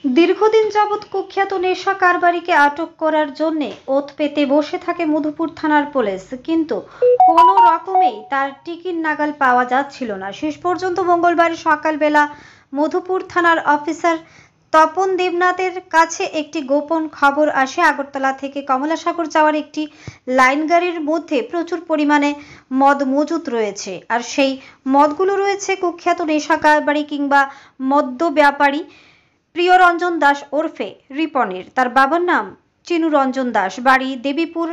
দীর্ঘদিন যাবৎ কুখ্যাত নেশা কারবারিকে আটক করার জন্য ওত পেতে বসে থাকে মধুপুর থানার পুলিশ, কিন্তু কোনো রকমেই তার টিকিট নাগাল পাওয়া যাচ্ছিল না। শেষ পর্যন্ত মঙ্গলবার সকালবেলা মধুপুর থানার অফিসার তপন দেবনাথের কাছে একটি গোপন খবর আসে। আগরতলা থেকে কমলাসাগর যাওয়ার একটি লাইন গাড়ির মধ্যে প্রচুর পরিমাণে মদ মজুত রয়েছে, আর সেই মদগুলো রয়েছে কুখ্যাত নেশা কারবারি কিংবা মদ্য ব্যাপারী প্রিয়রঞ্জন দাস ওরফে রিপনের। তার বাবার নাম চিনু রঞ্জন দাস, বাড়ি দেবীপুর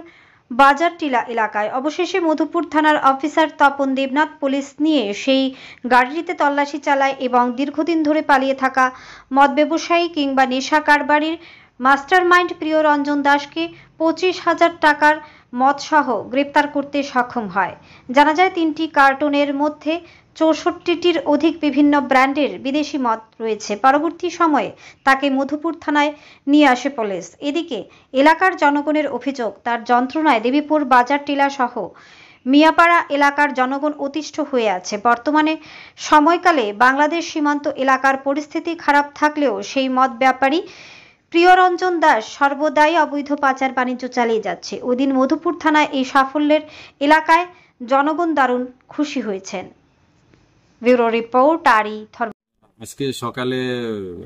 বাজারটিলা এলাকায়। অবশেষে মধুপুর থানার অফিসার তপন দেবনাথ পুলিশ নিয়ে সেই গাড়িটিতে তল্লাশি চালায় এবং দীর্ঘদিন ধরে পালিয়ে থাকা মদ ব্যবসায়ী কিংবা নেশা কারবারির মাস্টারমাইন্ড প্রিয়রঞ্জন দাসকে 25,000 টাকার মদসহ গ্রেপ্তার করতে সক্ষম হয়। জানা যায় 3টি কার্টনের মধ্যে 64টির অধিক বিভিন্ন ব্র্যান্ডের বিদেশি মদ রয়েছে। পরবর্তী সময়ে তাকে মধুপুর থানায় নিয়ে আসে পুলিশ। এদিকে এলাকার জনগণের অভিযোগ, তার যন্ত্রণায় দেবীপুর বাজার টিলা সহ মিয়াপাড়া এলাকার জনগণ অতিষ্ঠ হয়ে আছে। বর্তমানে সময়কালে বাংলাদেশ সীমান্ত এলাকার পরিস্থিতি খারাপ থাকলেও সেই মদ ব্যাপারী প্রিয়রঞ্জন দাস সর্বদাই অবৈধ পাচার বাণিজ্য চালিয়ে যাচ্ছে। ওদিন মধুপুর থানায় এই সাফল্যের এলাকায় জনগণ দারুণ খুশি হয়েছেন। ব্যুরো রিপোর্ট আজকে সকালে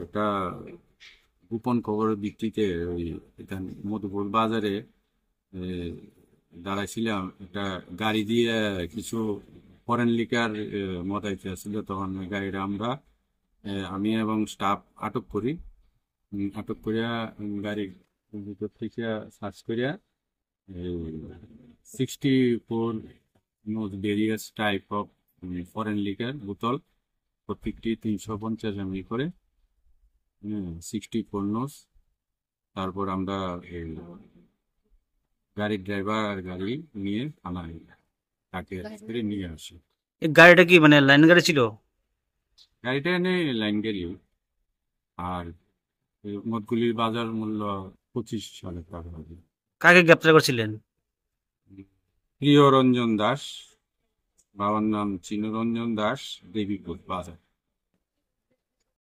একটা গোপন খবরের ভিত্তিতে ওই এখানে মধুপুর বাজারে দাঁড়াইছিলাম। একটা গাড়ি দিয়ে কিছু ফরেন লিকার মদাইতে আসছিল। তখন ওই গাড়িটা আমি এবং স্টাফ আটক করি। আটক করিয়া গাড়ির ভিতর থেকে সার্চ করিয়া 64 various type of foreign liquor বোতল, প্রত্যেকটি 350 ml করে, 64 নোস। তারপর আমরা গাড়ির ড্রাইভার আর গাড়ি নিয়ে থানায় তাকে করে নিয়ে আসি। এই গাড়িটা কি মানে লাইন গাড়ি ছিল? গাড়িটা এনে লাইন গাড়ি। আর মদগুলির বাজার মূল্য 25,000 টাকা হবে। কাকে গ্রেপ্তার করছিলেন? প্রিয়রঞ্জন দাস, বাবার নাম চিনরঞ্জন দাস, দেবীপুর বাজার।